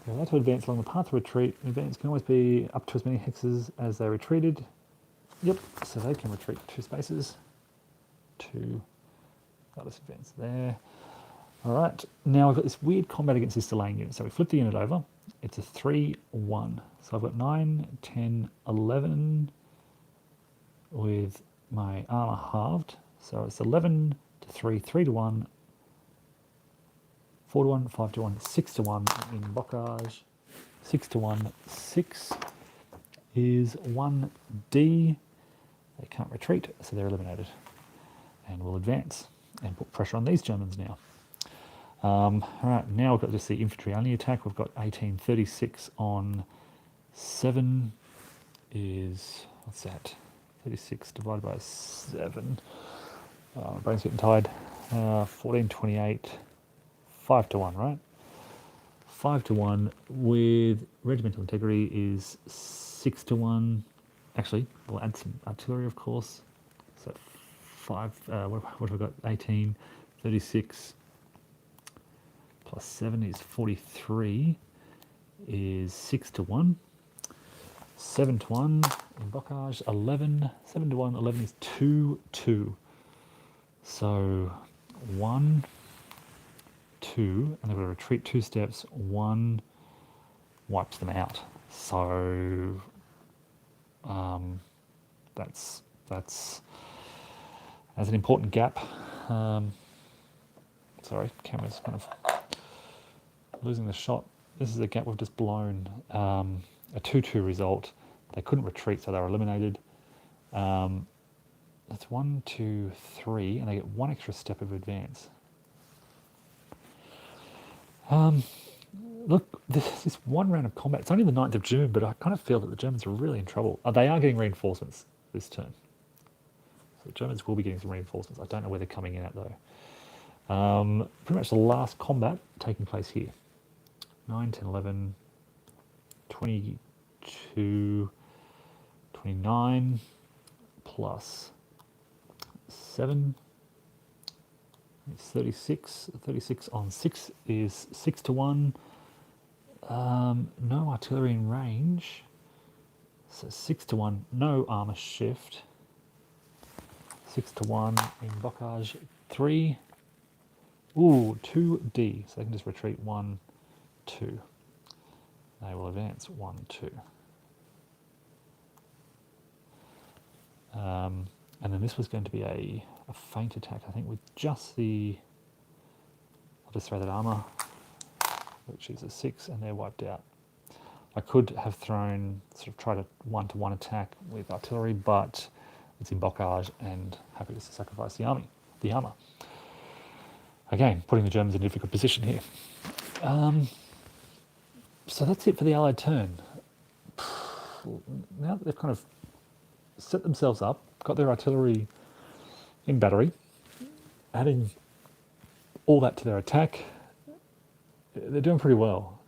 They're allowed to advance along the path of retreat. Advance can always be up to as many hexes as they retreated. Yep, so they can retreat 2 spaces. 2. I'll just advance there. All right, now we've got this weird combat against this delaying unit. So we flip the unit over. It's a 3-1. So I've got 9, 10, 11 with my armor halved. So it's 11 to 3, 3 to 1, 4 to 1, 5 to 1, 6 to 1 in Bocage. 6 to 1. 6 is 1D. They can't retreat, so they're eliminated. And we'll advance and put pressure on these Germans now. All right, now we've got just the infantry only attack. We've got 1836 on 7 is, what's that? 36 divided by 7. My brain's getting tired. 1428, 5 to 1, right? 5 to 1 with regimental integrity is 6 to 1. Actually, we'll add some artillery, of course. So 5, what have we got? 18, 36 plus 7 is 43, is 6 to 1. 7 to 1 in Bocage, 11. 7 to 1, 11 is 2-2. So 1, 2, and they've got to retreat 2 steps. 1 wipes them out. So that's an important gap. Sorry, camera's kind of losing the shot. This is a gap we've just blown. A 2-2 result. They couldn't retreat, so they were eliminated. That's 1, 2, 3, and they get 1 extra step of advance. Look, this is 1 round of combat. It's only the 9th of June, but I kind of feel that the Germans are really in trouble. They are getting reinforcements this turn. So the Germans will be getting some reinforcements. I don't know where they're coming in at, though. Pretty much the last combat taking place here. 9, 10, 11, 22, 29, plus 7. It's 36. 36 on 6 is 6 to 1. No artillery in range. So 6 to 1. No armor shift. 6 to 1 in Bocage. 3. Ooh, 2D. So they can just retreat 1, 2. They will advance 1, 2. And then this was going to be a feint attack, I think, with just the... I'll just throw that armor, which is a 6, and they're wiped out. I could have thrown, sort of tried a 1-to-1 attack with artillery, but it's in Bocage, and happy to sacrifice the armor. Again, putting the Germans in a difficult position here. So that's it for the Allied turn. Now that they've kind of set themselves up, got their artillery in battery, adding all that to their attack, they're doing pretty well.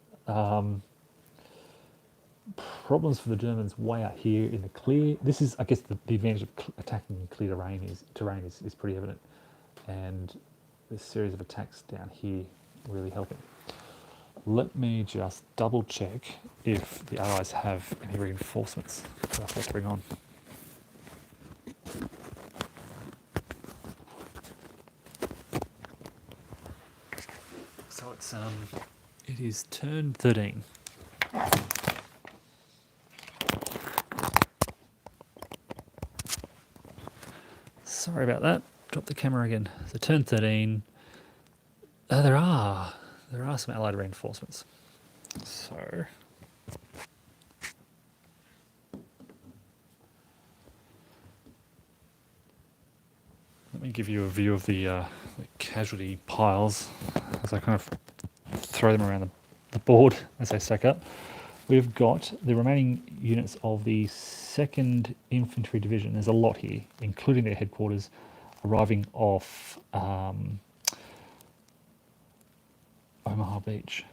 Problems for the Germans way out here in the clear. This is, I guess, the advantage of attacking in clear terrain is pretty evident. And this series of attacks down here really helping. Let me just double check if the Allies have any reinforcements that I have to bring on. So it is turn 13. Sorry about that. Drop the camera again. So turn 13. There are some Allied reinforcements. So let me give you a view of the casualty piles as I kind of throw them around the board as they stack up. We've got the remaining units of the 2nd Infantry Division. There's a lot here, including their headquarters, arriving off Omaha Beach.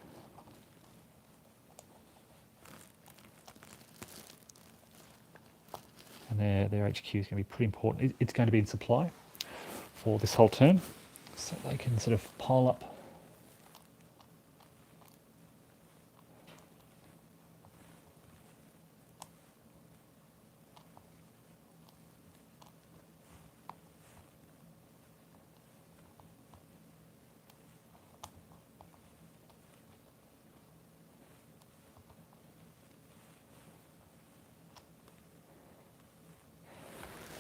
And their HQ is going to be pretty important. It's going to be in supply for this whole turn, so they can sort of pile up.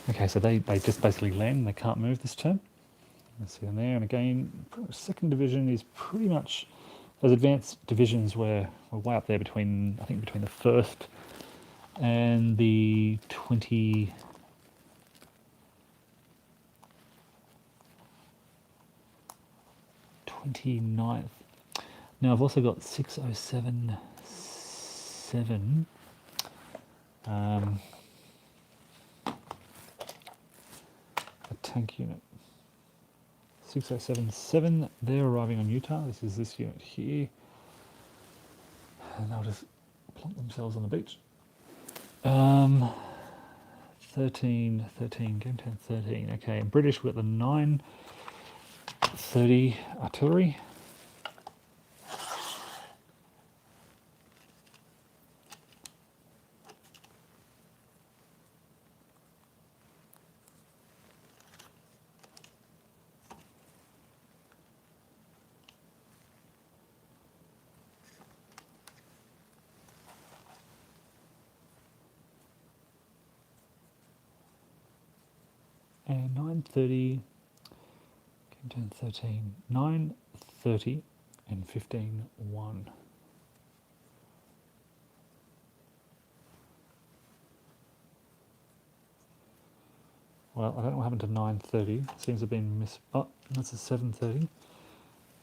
Okay, so they just basically land, they can't move this turn. Let's see on there, and again, second division is pretty much those advanced divisions were way up there between, I think, between the first and the 29th. Now I've also got 6077. A tank unit. 6077, they're arriving on Utah. This is this unit here. And they'll just plonk themselves on the beach. 13, game 10, 13. Okay, in British we've got the 930 artillery. And 930, game 10, 13, 930 and 15, 1. Well, I don't know what happened to 930. Seems to have been oh, that's a 730.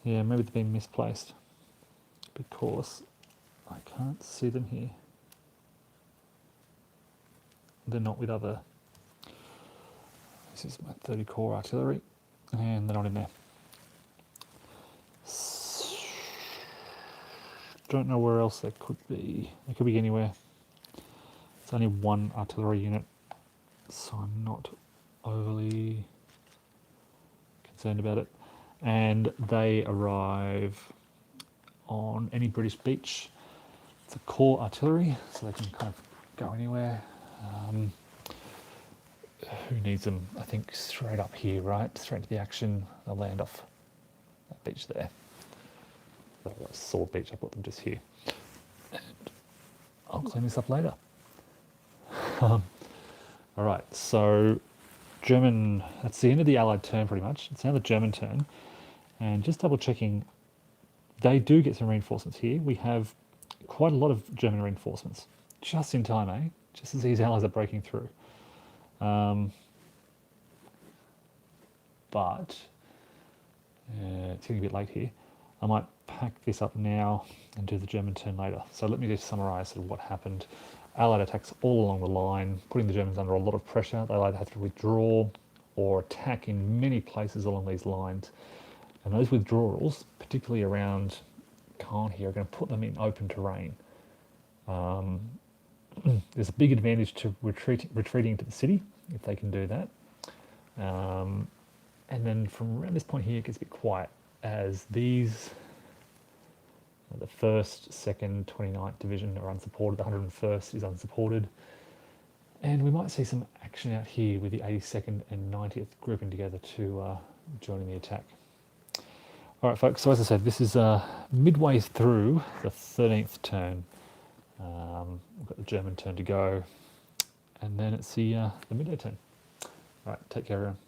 Yeah, maybe they've been misplaced because I can't see them here. They're not with other. This is my 30 core artillery, and they're not in there. Don't know where else they could be. They could be anywhere. It's only one artillery unit, so I'm not overly concerned about it. And they arrive on any British beach. It's a core artillery, so they can kind of go anywhere. Who needs them? I think straight up here, right? Straight to the action. They'll land off that beach there. That sword beach, I put them just here. And I'll clean this up later. All right, so German, that's the end of the Allied turn pretty much. It's now the German turn. And just double checking, they do get some reinforcements here. We have quite a lot of German reinforcements. Just in time, eh? Just as these allies are breaking through. But it's getting a bit late here. I might pack this up now and do the German turn later. So let me just summarise sort of what happened. Allied attacks all along the line, putting the Germans under a lot of pressure. They'll either have to withdraw or attack in many places along these lines. And those withdrawals, particularly around Caen here, are going to put them in open terrain. There's a big advantage to retreating into the city, if they can do that. And then from around this point here, it gets a bit quiet, as these, the 1st, 2nd, 29th Division are unsupported, the 101st is unsupported. And we might see some action out here with the 82nd and 90th grouping together to joining the attack. All right, folks, so as I said, this is midway through the 13th turn. We've got the German turn to go, and then it's the midday turn. All right, take care, everyone.